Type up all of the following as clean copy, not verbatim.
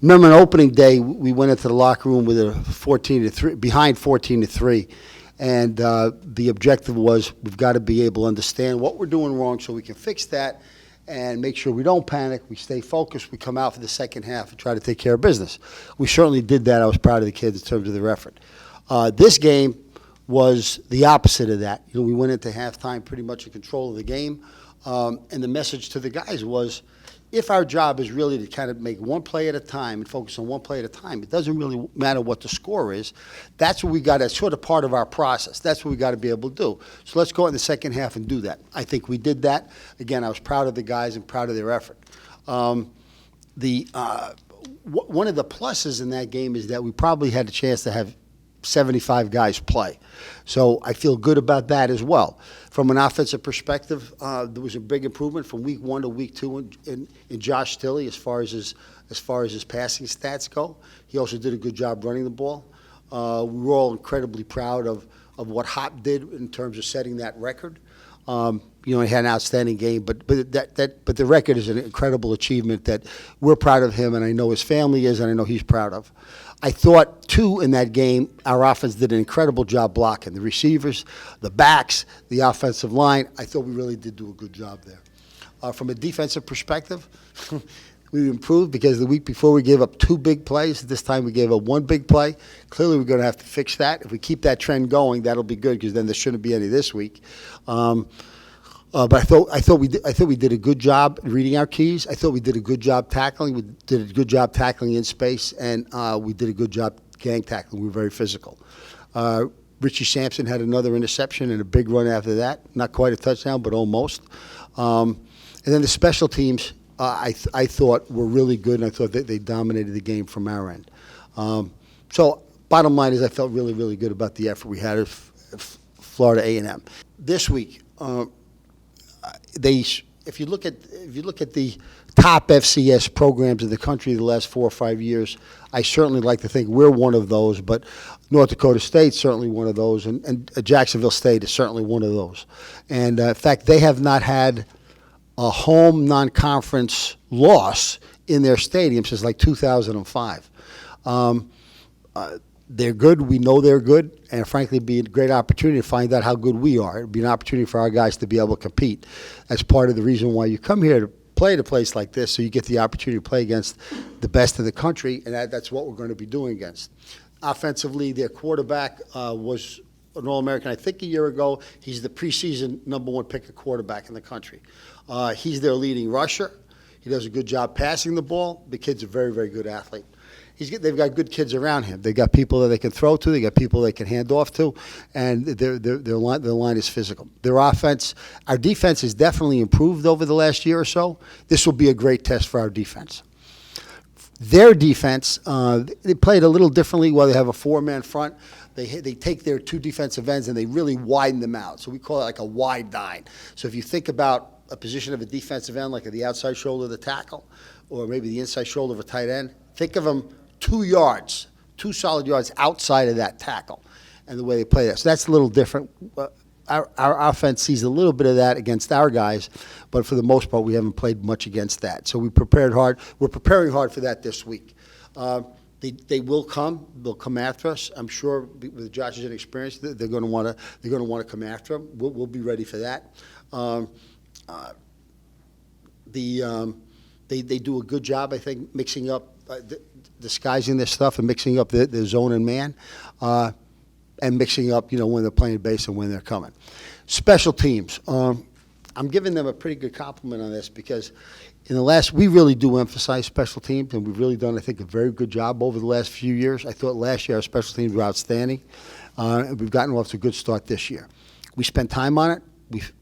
remember on opening day, we went into the locker room with a 14-3, behind 14-3. And the objective was we've got to be able to understand what we're doing wrong so we can fix that and make sure we don't panic, we stay focused, we come out for the second half and try to take care of business. We certainly did that. I was proud of the kids in terms of their effort. This game was the opposite of that. We went into halftime pretty much in control of the game, and the message to the guys was, if our job is really to kind of make one play at a time and focus on one play at a time, it doesn't really matter what the score is. That's what we got. That's sort of part of our process. That's what we got to be able to do. So let's go out in the second half and do that. I think we did that. Again, I was proud of the guys and proud of their effort. One of the pluses in that game is that we probably had a chance to have 75 guys play. So I feel good about that as well. From an offensive perspective, there was a big improvement from week 1 to week 2 in Josh Tilley as far as his passing stats go. He also did a good job running the ball. We were all incredibly proud of what Hop did in terms of setting that record. He had an outstanding game, but the record is an incredible achievement that we're proud of him, and I know his family is, and I know he's proud of. I thought, too, in that game, our offense did an incredible job blocking. The receivers, the backs, the offensive line, I thought we really did do a good job there. From a defensive perspective, we improved because the week before we gave up 2 big plays. This time we gave up 1 big play. Clearly we're going to have to fix that. If we keep that trend going, that'll be good because then there shouldn't be any this week. But I thought we did a good job reading our keys. I thought we did a good job tackling. We did a good job tackling in space, and we did a good job gang tackling. We were very physical. Richie Sampson had another interception and a big run after that. Not quite a touchdown, but almost. And then the special teams, I thought were really good, and I thought that they dominated the game from our end. So bottom line is I felt really, really good about the effort we had at Florida A&M. This week, if you look at the top FCS programs in the country the last 4 or 5 years, I certainly like to think we're one of those, but North Dakota State's certainly one of those, and Jacksonville State is certainly one of those. And in fact, they have not had a home non-conference loss in their stadium since like 2005. They're good. We know they're good. And frankly, it'd be a great opportunity to find out how good we are. It'd be an opportunity for our guys to be able to compete. That's part of the reason why you come here to play at a place like this, so you get the opportunity to play against the best in the country, and that's what we're going to be doing against. Offensively, their quarterback was an All-American, I think, a year ago. He's the preseason #1 pick of quarterback in the country. He's their leading rusher. He does a good job passing the ball. The kid's a very, very good athlete. They've got good kids around him. They've got people that they can throw to. They got people they can hand off to, and their line is physical. Their offense, our defense has definitely improved over the last year or so. This will be a great test for our defense. Their defense, they played a little differently while they have a 4-man front. They take their 2 defensive ends and they really widen them out. So we call it like a wide nine. So if you think about a position of a defensive end, like at the outside shoulder of the tackle, or maybe the inside shoulder of a tight end, think of them 2 yards, 2 solid yards outside of that tackle, and the way they play that. So that's a little different. Our offense sees a little bit of that against our guys, but for the most part, we haven't played much against that. So we prepared hard. We're preparing hard for that this week. They will come. They'll come after us. I'm sure with Josh's experience, they're going to want to come after him. We'll be ready for that. They do a good job, I think, mixing up. Disguising their stuff and mixing up the zone and man, and mixing up, when they're playing base and when they're coming. Special teams. I'm giving them a pretty good compliment on this because we really do emphasize special teams, and we've really done, I think, a very good job over the last few years. I thought last year our special teams were outstanding, and we've gotten off to a good start this year. We spend time on it.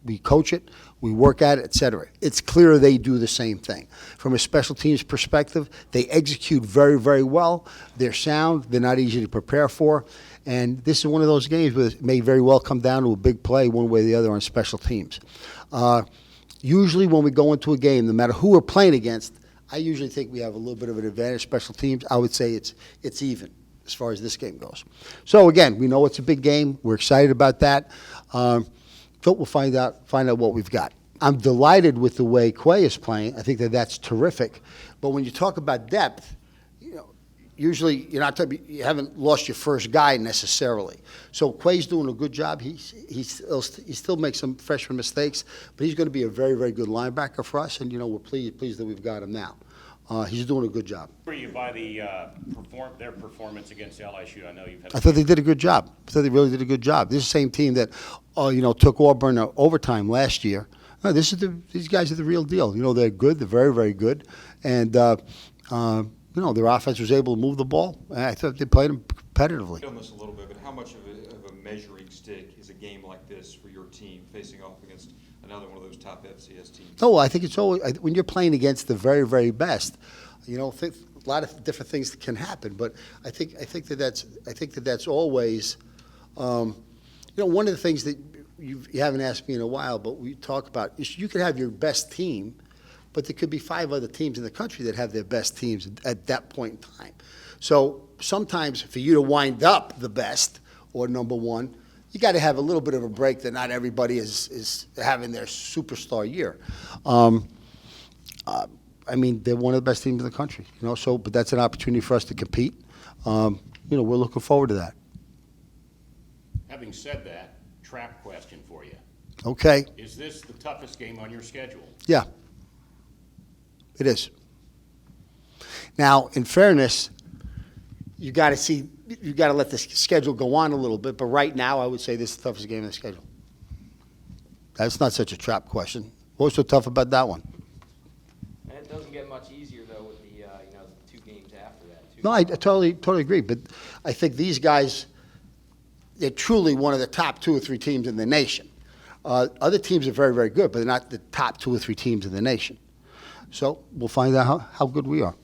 We coach it, we work at it, et cetera. It's clear they do the same thing. From a special teams perspective, they execute very, very well. They're sound. They're not easy to prepare for. And this is one of those games where it may very well come down to a big play one way or the other on special teams. Usually when we go into a game, no matter who we're playing against, I usually think we have a little bit of an advantage special teams. I would say it's even as far as this game goes. So, again, we know it's a big game. We're excited about that. But we'll find out what we've got. I'm delighted with the way Quay is playing. I think that's terrific. But when you talk about depth, usually you haven't lost your first guy necessarily. So Quay's doing a good job. He still makes some freshman mistakes, but he's going to be a very, very good linebacker for us, and we're pleased that we've got him now. He's doing a good job. Were you by their performance against LSU? I know you've had. I thought they did a good job. I thought they really did a good job. This is the same team that took Auburn overtime last year. No, these guys are the real deal. They're good. They're very, very good, and their offense was able to move the ball. I thought they played them competitively. On this a little bit, but how much of a measuring stick is a game like this for your team facing off against another one of those top FCS teams? Oh, I think it's always when you're playing against the very, very best. A lot of different things can happen, but I think that's always. One of the things that you haven't asked me in a while, but we talk about is you could have your best team, but there could be 5 other teams in the country that have their best teams at that point in time. So sometimes for you to wind up the best or number one, you got to have a little bit of a break that not everybody is having their superstar year. They're one of the best teams in the country, but that's an opportunity for us to compete. We're looking forward to that. Having said that, trap question for you. Okay. Is this the toughest game on your schedule? Yeah. It is. Now, in fairness, you got to let the schedule go on a little bit. But right now, I would say this is the toughest game in the schedule. That's not such a trap question. What's so tough about that one? And it doesn't get much easier though with the 2 games after that too. No, I totally agree. But I think these guys, they're truly one of the top 2 or 3 teams in the nation. Other teams are very, very good, but they're not the top 2 or 3 teams in the nation. So we'll find out how good we are.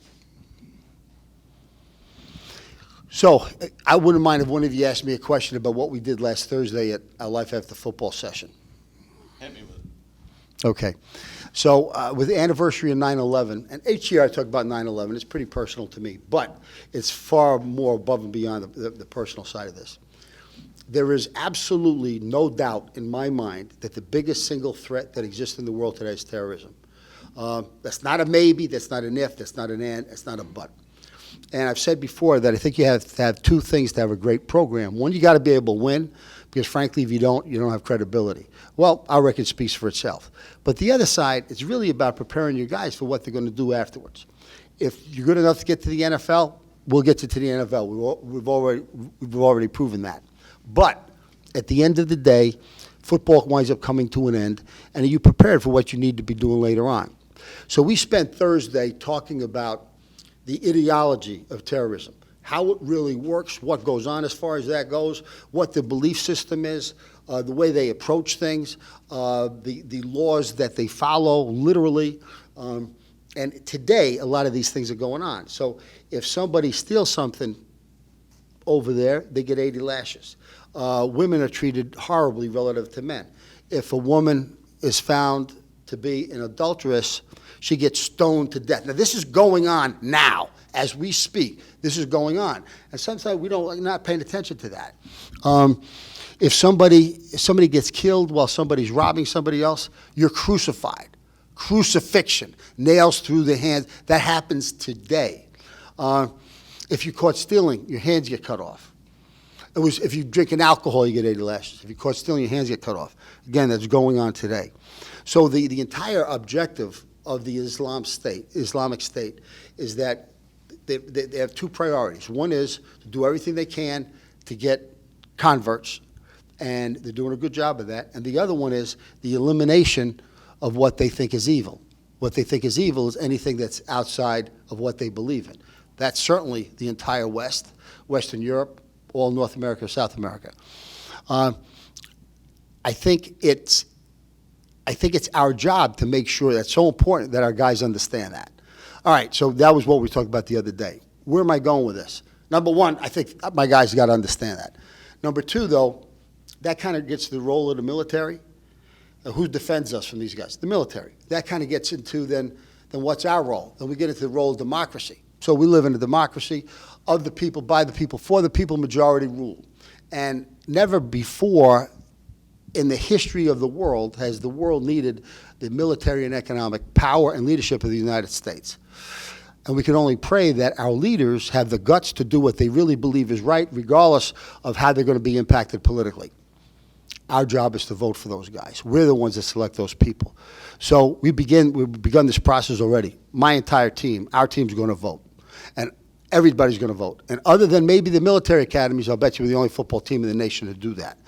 So I wouldn't mind if one of you asked me a question about what we did last Thursday at our Life After Football session. Hit me with it. Okay. So with the anniversary of 9/11, and each year I talk about 9/11, it's pretty personal to me, but it's far more above and beyond the personal side of this. There is absolutely no doubt in my mind that the biggest single threat that exists in the world today is terrorism. That's not a maybe, that's not an if, that's not an and, that's not a but. And I've said before that I think you have to have 2 things to have a great program. One, you got to be able to win, because frankly, if you don't have credibility. Well, our record speaks for itself. But the other side is really about preparing your guys for what they're going to do afterwards. If you're good enough to get to the NFL, we'll get you to the NFL. We've already proven that. But at the end of the day, football winds up coming to an end, and are you prepared for what you need to be doing later on? So we spent Thursday talking about the ideology of terrorism, how it really works, what goes on as far as that goes, what the belief system is, the way they approach things, the laws that they follow literally. And today, a lot of these things are going on. So if somebody steals something over there, they get 80 lashes. Women are treated horribly relative to men. If a woman is found to be an adulteress, she gets stoned to death. Now, this is going on now, as we speak. This is going on. And sometimes we're not paying attention to that. If somebody gets killed while somebody's robbing somebody else, you're crucified. Crucifixion, nails through the hands. That happens today. If you're caught stealing, your hands get cut off. If you're drinking alcohol, you get 80 lashes. If you're caught stealing, your hands get cut off. Again, that's going on today. So the entire objective of the Islamic State, is that they have 2 priorities. One is to do everything they can to get converts, and they're doing a good job of that. And the other one is the elimination of what they think is evil. What they think is evil is anything that's outside of what they believe in. That's certainly the entire West, Western Europe, all North America, South America. I think it's our job to make sure that's so important that our guys understand that. All right, so that was what we talked about the other day. Where am I going with this? Number one, I think my guys got to understand that. Number 2, though, that kind of gets to the role of the military. Who defends us from these guys? The military. That kind of gets into then what's our role? Then we get into the role of democracy. So we live in a democracy of the people, by the people, for the people, majority rule. And never before in the history of the world has the world needed the military and economic power and leadership of the United States. And we can only pray that our leaders have the guts to do what they really believe is right, regardless of how they're going to be impacted politically. Our job is to vote for those guys. We're the ones that select those people. So we've begun this process already. My entire team, our team's going to vote. And everybody's going to vote. And other than maybe the military academies, I'll bet you we're the only football team in the nation to do that.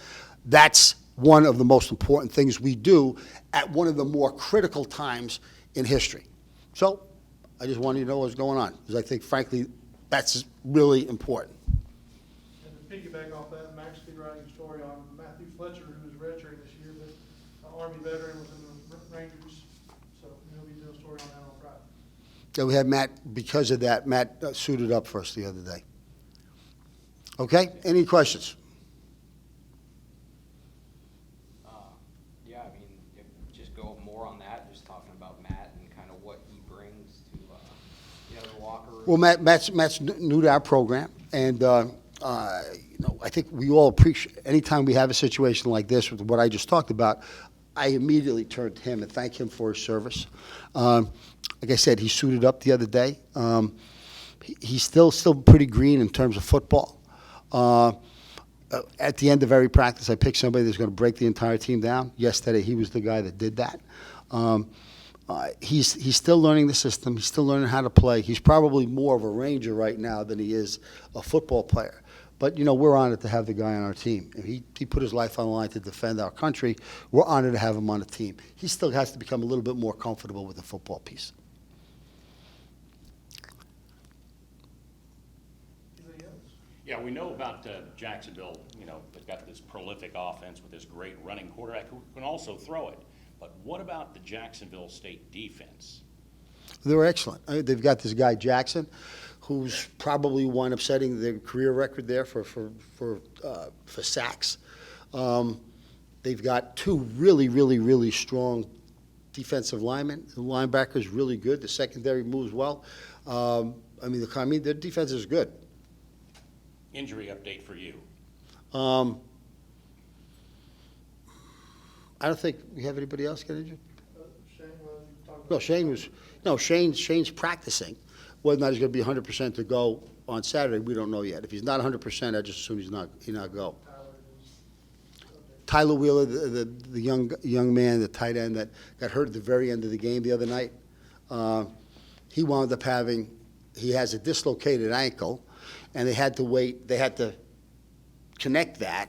That's one of the most important things we do at one of the more critical times in history. So I just wanted you to know what's going on, because I think, frankly, that's really important. And to piggyback off that, Max will be writing a story on Matthew Fletcher, who was redshirting this year, but an Army veteran was in the Rangers, so he'll be doing a story on that on Friday. Yeah, we had Matt, because of that, Matt suited up for us the other day. Okay, any questions? Yeah, I mean, if, just go more on that, just talking about Matt and kind of what he brings to, the locker room. Well, Matt's new to our program, and I think we all appreciate, anytime we have a situation like this with what I just talked about, I immediately turn to him and thank him for his service. Like I said, he suited up the other day. He's still pretty green in terms of football. At the end of every practice, I pick somebody that's going to break the entire team down. Yesterday, he was the guy that did that. He's still learning the system. He's still learning how to play. He's probably more of a Ranger right now than he is a football player. But, we're honored to have the guy on our team. And he put his life on the line to defend our country. We're honored to have him on the team. He still has to become a little bit more comfortable with the football piece. Yeah, we know about Jacksonville, they've got this prolific offense with this great running quarterback who can also throw it. But what about the Jacksonville State defense? They were excellent. They've got this guy, Jackson, who's probably one upsetting their career record there for sacks. They've got two really, really, really strong defensive linemen. The linebacker's really good. The secondary moves well. Their defense is good. Injury update for you. I don't think we have anybody else get injured. Shane, you talked about. No, Shane's practicing. Whether or not he's going to be 100% to go on Saturday, we don't know yet. If he's not 100%, I just assume he's not go. Tyler Wheeler, the young man, the tight end that got hurt at the very end of the game the other night, he wound up he has a dislocated ankle, and they had to wait. They had to connect that,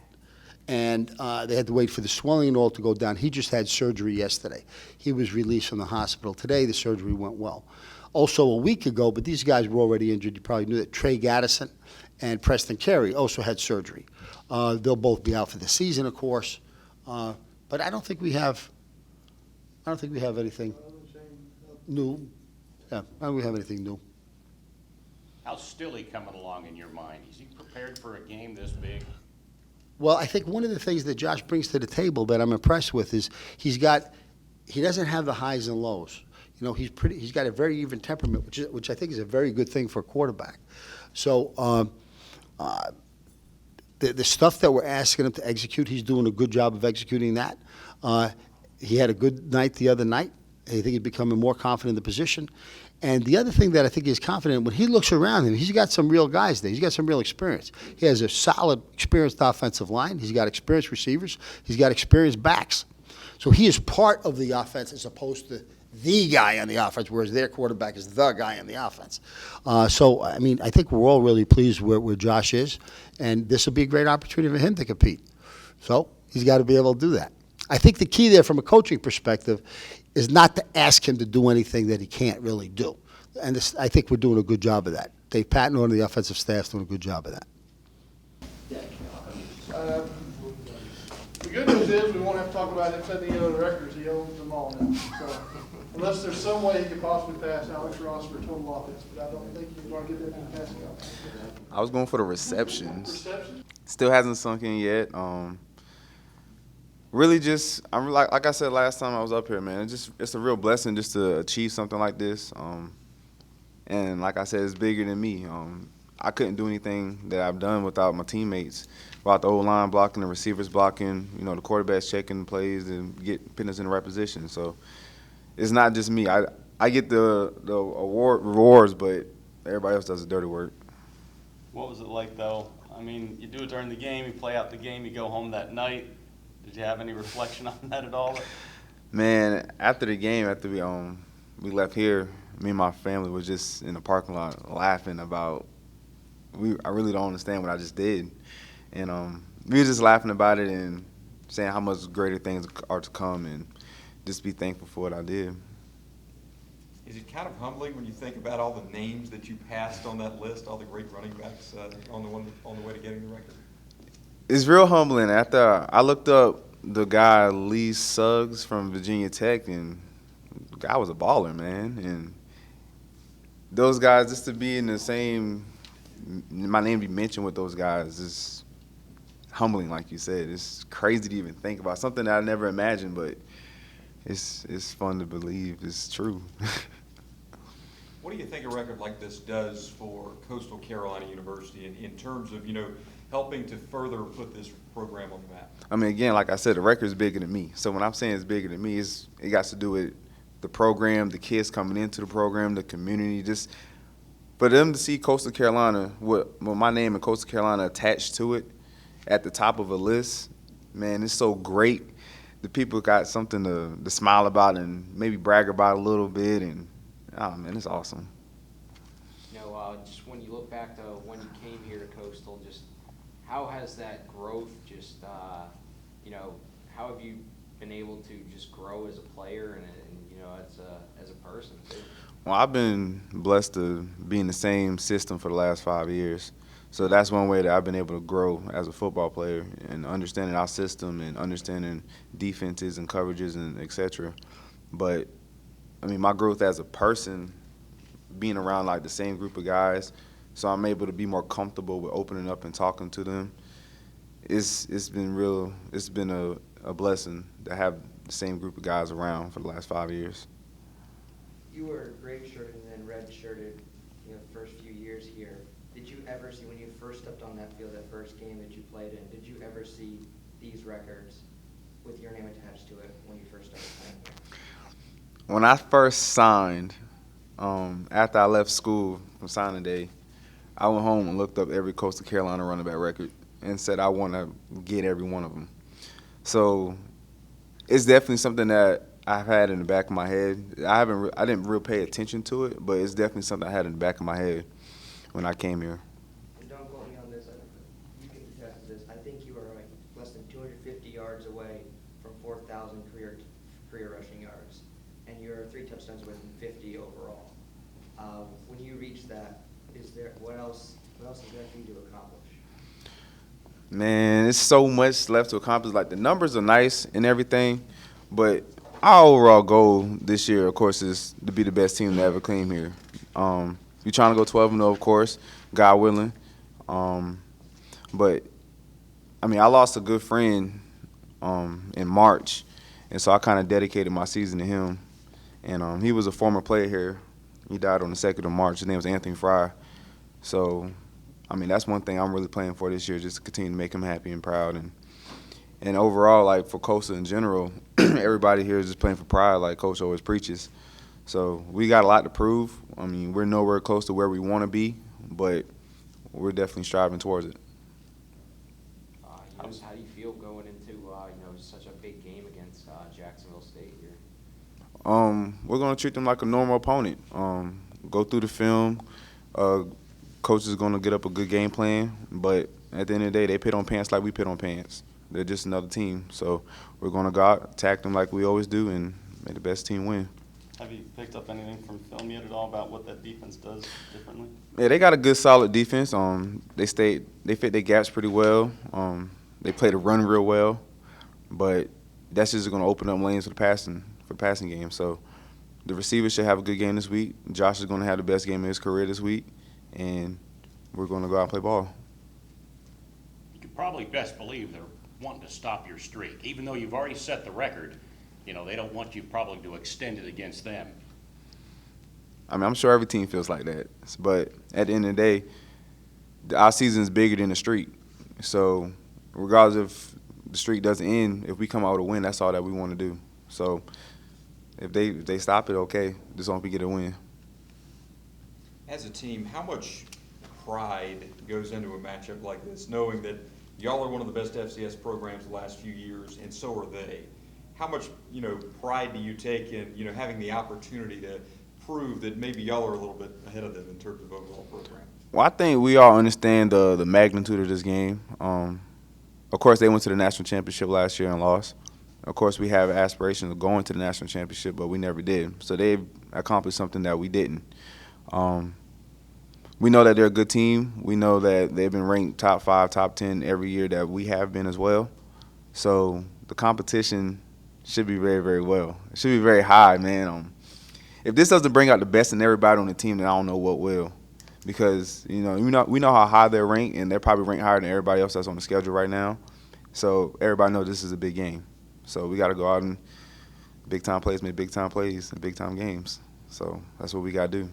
and they had to wait for the swelling and all to go down. He just had surgery yesterday. He was released from the hospital today. The surgery went well. Also a week ago, but these guys were already injured. You probably knew that Trey Gaddison and Preston Carey also had surgery. They'll both be out for the season, of course. But I don't think we have anything new. Yeah, I don't think we have anything new. How's Stilly coming along in your mind? Is he prepared for a game this big? Well, I think one of the things that Josh brings to the table that I'm impressed with is he doesn't have the highs and lows. He's got a very even temperament, which I think is a very good thing for a quarterback. So the stuff that we're asking him to execute, he's doing a good job of executing that. He had a good night the other night. I think he's becoming more confident in the position. And the other thing that I think he's confident in, when he looks around him, he's got some real guys there. He's got some real experience. He has a solid, experienced offensive line. He's got experienced receivers. He's got experienced backs. So he is part of the offense as opposed to the guy on the offense, whereas their quarterback is the guy on the offense. I think we're all really pleased where Josh is, and this will be a great opportunity for him to compete. So he's got to be able to do that. I think the key there from a coaching perspective is not to ask him to do anything that he can't really do. And I think we're doing a good job of that. Dave Patton on the offensive staff is doing a good job of that. The good news is we won't have to talk about him setting the other records. He owns them all now. So unless there's some way he could possibly pass Alex Ross for total offense, but I don't think he's going to get that many passing offense. I was going for the receptions. Reception? Still hasn't sunk in yet. Really, I'm like I said last time I was up here, man. It's a real blessing just to achieve something like this. And like I said, it's bigger than me. I couldn't do anything that I've done without my teammates, without the O-line blocking, the receivers blocking, the quarterbacks checking plays and putting us in the right position. So it's not just me. I get the award rewards, but everybody else does the dirty work. What was it like, though? I mean, you do it during the game, you play out the game, you go home that night. Did you have any reflection on that at all? Man, after the game, after we left here, me and my family was just in the parking lot laughing about. I really don't understand what I just did, and we were just laughing about it and saying how much greater things are to come, and just be thankful for what I did. Is it kind of humbling when you think about all the names that you passed on that list, all the great running backs on the way to getting the record? It's real humbling. After I looked up the guy Lee Suggs from Virginia Tech, and the guy was a baller, man. And those guys, just to be in the same, my name be mentioned with those guys is humbling, like you said. It's crazy to even think about, something that I never imagined, but it's fun to believe it's true. What do you think a record like this does for Coastal Carolina University in terms of, helping to further put this program on the map? I mean, again, like I said, the record's bigger than me. So when I'm saying it's bigger than me, it got to do with the program, the kids coming into the program, the community. Just for them to see Coastal Carolina, with my name and Coastal Carolina attached to it at the top of a list, man, it's so great. The people got something to smile about and maybe brag about a little bit, and oh man, it's awesome. Just when you look back to when you came here to Coastal, just how has that growth just, how have you been able to just grow as a player and as a person too? Well, I've been blessed to be in the same system for the last 5 years. So that's one way that I've been able to grow as a football player and understanding our system and understanding defenses and coverages and et cetera. But, I mean, my growth as a person, being around like the same group of guys, so I'm able to be more comfortable with opening up and talking to them. It's been real. It's been a blessing to have the same group of guys around for the last 5 years. You were gray-shirted and then red-shirted, the first few years here. Did you ever see, when you first stepped on that field, that first game that you played in, did you ever see these records with your name attached to it when you first started playing here? When I first signed, after I left school from signing day, I went home and looked up every Coastal Carolina running back record and said I want to get every one of them. So it's definitely something that I've had in the back of my head. I didn't really pay attention to it, but it's definitely something I had in the back of my head when I came here. And don't quote me on this, you can attest to this. I think you are like less than 250 yards away from 4,000 career rushing yards, and you're 3 touchdowns away from 50 overall. When you reach that, what else is left for you to accomplish? Man, it's so much left to accomplish. Like, the numbers are nice and everything, but our overall goal this year, of course, is to be the best team to ever came here. We're trying to go 12-0, of course, God willing. But, I mean, I lost a good friend in March, and so I kind of dedicated my season to him. And he was a former player here. He died on the 2nd of March. His name was Anthony Fry. So, I mean, that's one thing I'm really playing for this year, just to continue to make him happy and proud. And overall, like, for Coastal in general, everybody here is just playing for pride, like Coach always preaches. So we got a lot to prove. I mean, we're nowhere close to where we want to be, but we're definitely striving towards it. How do you feel going into such a big game against Jacksonville State here? We're going to treat them like a normal opponent. Go through the film. Coach is going to get up a good game plan, but at the end of the day, they pit on pants like we pit on pants. They're just another team. So we're going to go out, attack them like we always do, and make the best team win. Have you picked up anything from film yet at all about what that defense does differently? Yeah, they got a good, solid defense. They fit their gaps pretty well. They play the run real well, but that's just going to open up lanes for the passing game. So the receivers should have a good game this week. Josh is going to have the best game of his career this week, and we're going to go out and play ball. You could probably best believe they're wanting to stop your streak, even though you've already set the record. They don't want you probably to extend it against them. I mean, I'm sure every team feels like that. But at the end of the day, our season is bigger than the streak. So regardless if the streak doesn't end, if we come out with a win, that's all that we want to do. So If they stop it, okay. Just hope we get a win. As a team, how much pride goes into a matchup like this, knowing that y'all are one of the best FCS programs the last few years, and so are they? How much, pride do you take in, having the opportunity to prove that maybe y'all are a little bit ahead of them in terms of overall program? Well, I think we all understand the magnitude of this game. Of course, they went to the national championship last year and lost. Of course, we have aspirations of going to the national championship, but we never did. So they've accomplished something that we didn't. We know that they're a good team. We know that they've been ranked top 5, top 10 every year that we have been as well. So the competition should be very, very well. It should be very high, man. If this doesn't bring out the best in everybody on the team, then I don't know what will. Because, we know how high they're ranked, and they're probably ranked higher than everybody else that's on the schedule right now. So everybody knows this is a big game. So we got to go out and big-time plays make big-time plays and big-time games. So that's what we got to do.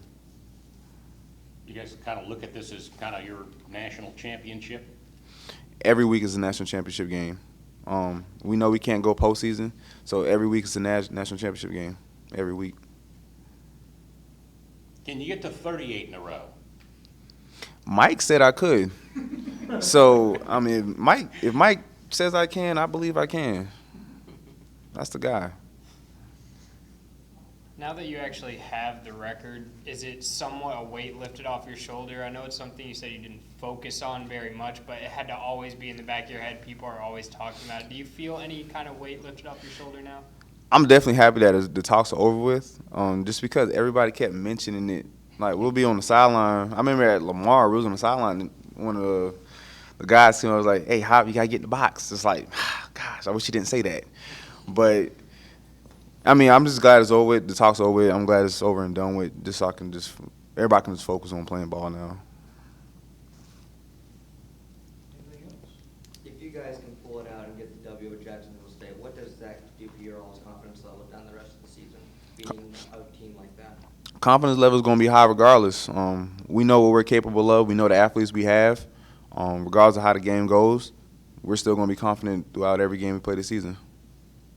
You guys kind of look at this as kind of your national championship? Every week is a national championship game. We know we can't go postseason, so every week is a national championship game. Every week. Can you get to 38 in a row? Mike said I could. So, if Mike says I can, I believe I can. That's the guy. Now that you actually have the record, is it somewhat a weight lifted off your shoulder? I know it's something you said you didn't focus on very much, but it had to always be in the back of your head. People are always talking about it. Do you feel any kind of weight lifted off your shoulder now? I'm definitely happy that the talks are over with, just because everybody kept mentioning it. Like, we'll be on the sideline. I remember at Lamar, we was on the sideline, and one of the guys came was like, "Hey, Hop, you got to get in the box." It's like, gosh, I wish you didn't say that. But I'm just glad it's over with. The talk's over with. I'm glad it's over and done with, just so everybody can just focus on playing ball now. If you guys can pull it out and get the W at Jacksonville State, what does that do for your all's confidence level down the rest of the season, beating a team like that? Confidence level is going to be high regardless. We know what we're capable of. We know the athletes we have. Regardless of how the game goes, we're still going to be confident throughout every game we play this season.